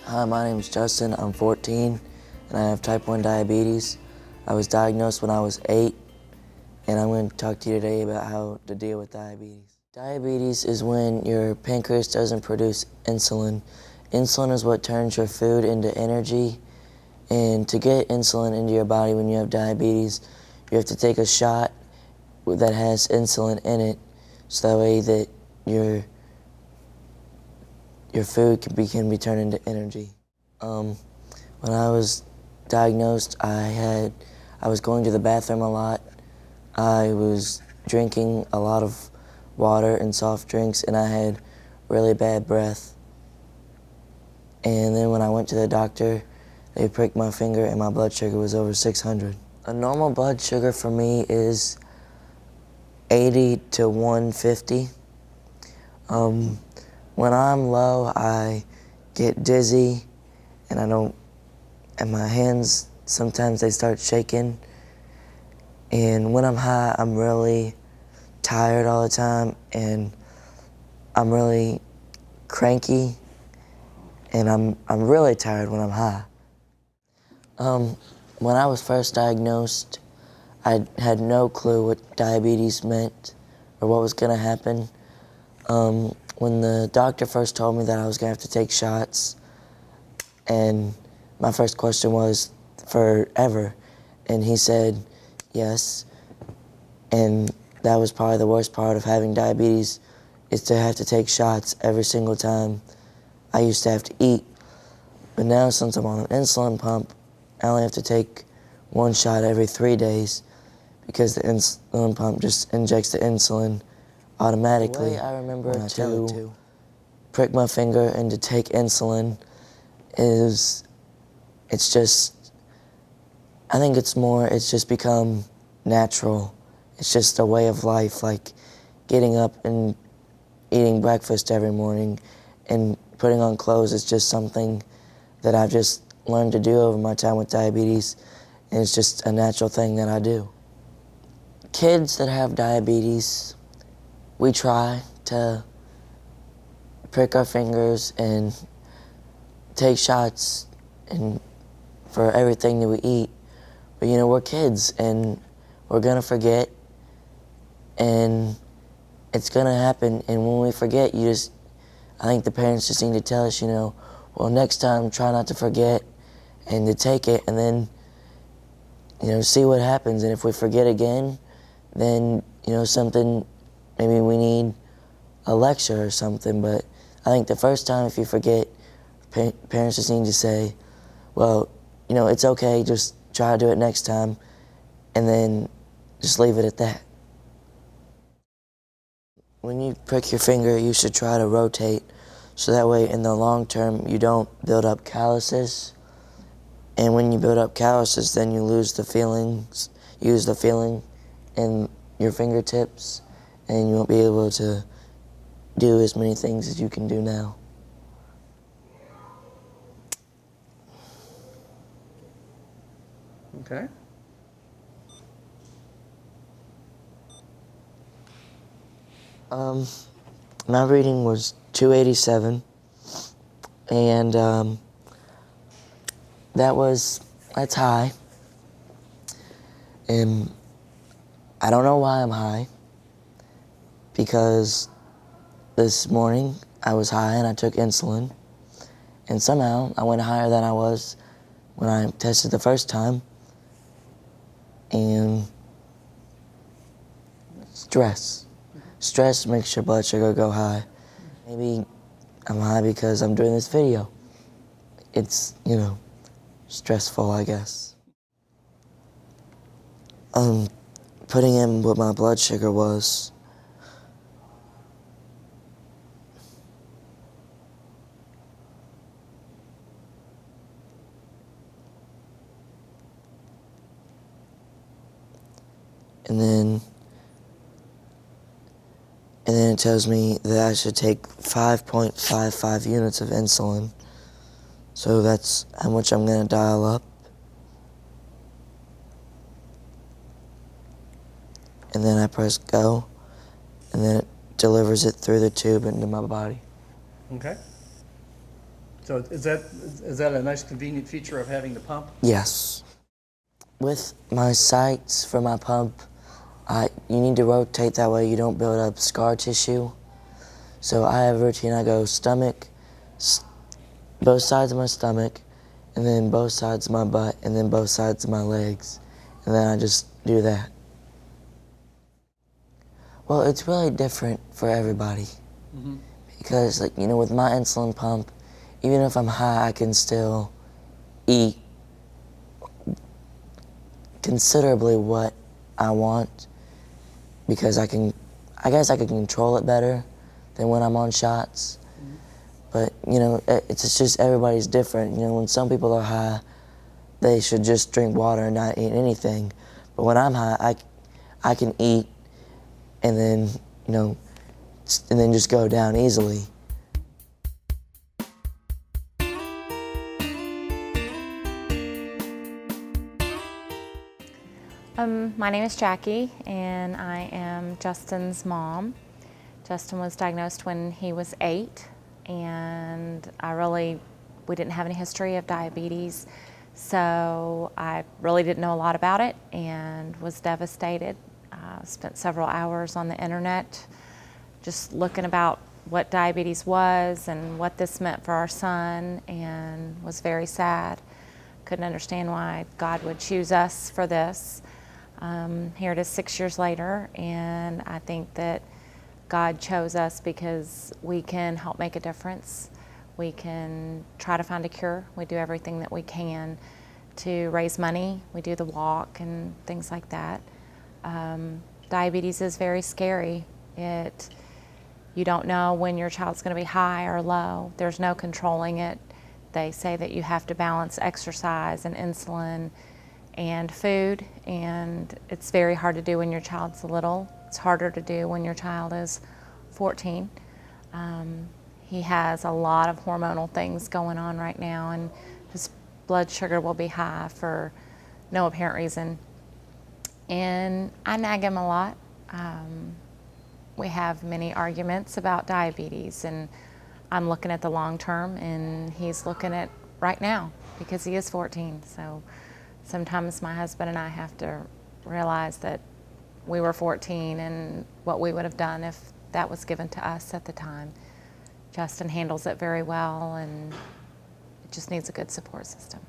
Hi, my name is Justin. I'm 14 and I have type 1 diabetes. I was diagnosed when I was 8 and I'm going to talk to you today about how to deal with diabetes. Diabetes is when your pancreas doesn't produce insulin. Insulin is what turns your food into energy, and to get insulin into your body when you have diabetes, you have to take a shot that has insulin in it, so that way that your food can be turned into energy. When I was diagnosed, I was going to the bathroom a lot. I was drinking a lot of water and soft drinks, and I had really bad breath. And then when I went to the doctor, they pricked my finger and my blood sugar was over 600. A normal blood sugar for me is 80 to 150. When I'm low, I get dizzy and my hands, sometimes they start shaking. And when I'm high, I'm really tired all the time, and I'm really cranky, and I'm really tired when I'm high. When I was first diagnosed, I had no clue what diabetes meant or what was gonna happen. When the doctor first told me that I was gonna have to take shots, and my first question was, forever? And he said, yes. And that was probably the worst part of having diabetes, is to have to take shots every single time I used to have to eat. But now, since I'm on an insulin pump, I only have to take one shot every 3 days, because the insulin pump just injects the insulin automatically. The way I remember to prick my finger and to take insulin is, I think it's just become natural. It's just a way of life, like getting up and eating breakfast every morning and putting on clothes is just something that I've just learned to do over my time with diabetes, and it's just a natural thing that I do. Kids that have diabetes, we try to prick our fingers and take shots and for everything that we eat. But you know, we're kids and we're gonna forget, and it's gonna happen. And when we forget, I think the parents just need to tell us, well, next time try not to forget and to take it, and then, see what happens. And if we forget again, then, maybe we need a lecture or something. But I think the first time, if you forget, parents just need to say, well, it's okay, just try to do it next time, and then just leave it at that. When you prick your finger, you should try to rotate, so that way in the long term you don't build up calluses. And when you build up calluses, then you lose the feeling in your fingertips, and you won't be able to do as many things as you can do now. Okay. My reading was 287, and that's high. And I don't know why I'm high, because this morning I was high and I took insulin, and somehow I went higher than I was when I tested the first time. And stress makes your blood sugar go high. Maybe I'm high because I'm doing this video. It's, stressful, I guess. Putting in what my blood sugar was. And then it tells me that I should take 5.55 units of insulin. So that's how much I'm gonna dial up. And then I press go, and then it delivers it through the tube into my body. Okay. So is that a nice convenient feature of having the pump? Yes. With my sights for my pump, you need to rotate that way you don't build up scar tissue. So I have a routine. I go stomach, both sides of my stomach, and then both sides of my butt, and then both sides of my legs. And then I just do that. Well, it's really different for everybody. Mm-hmm. Because, like, you know, with my insulin pump, even if I'm high, I can still eat considerably what I want because I guess I can control it better than when I'm on shots. Mm-hmm. But, you know, it's just everybody's different. You know, when some people are high, they should just drink water and not eat anything. But when I'm high, I can eat and then, you know, and then just go down easily. My name is Jackie, and I am Justin's mom. Justin was diagnosed when he was 8, and we didn't have any history of diabetes, so I really didn't know a lot about it and was devastated. Spent several hours on the internet just looking about what diabetes was and what this meant for our son, and was very sad. Couldn't understand why God would choose us for this. Here it is 6 years later, and I think that God chose us because we can help make a difference. We can try to find a cure. We do everything that we can to raise money. We do the walk and things like that. Diabetes is very scary. You don't know when your child's going to be high or low. There's no controlling it. They say that you have to balance exercise and insulin and food, and it's very hard to do when your child's little. It's harder to do when your child is 14. He has a lot of hormonal things going on right now, and his blood sugar will be high for no apparent reason. And I nag him a lot. We have many arguments about diabetes, and I'm looking at the long term, and he's looking at right now because he is 14. So sometimes my husband and I have to realize that we were 14 and what we would have done if that was given to us at the time. Justin handles it very well, and it just needs a good support system.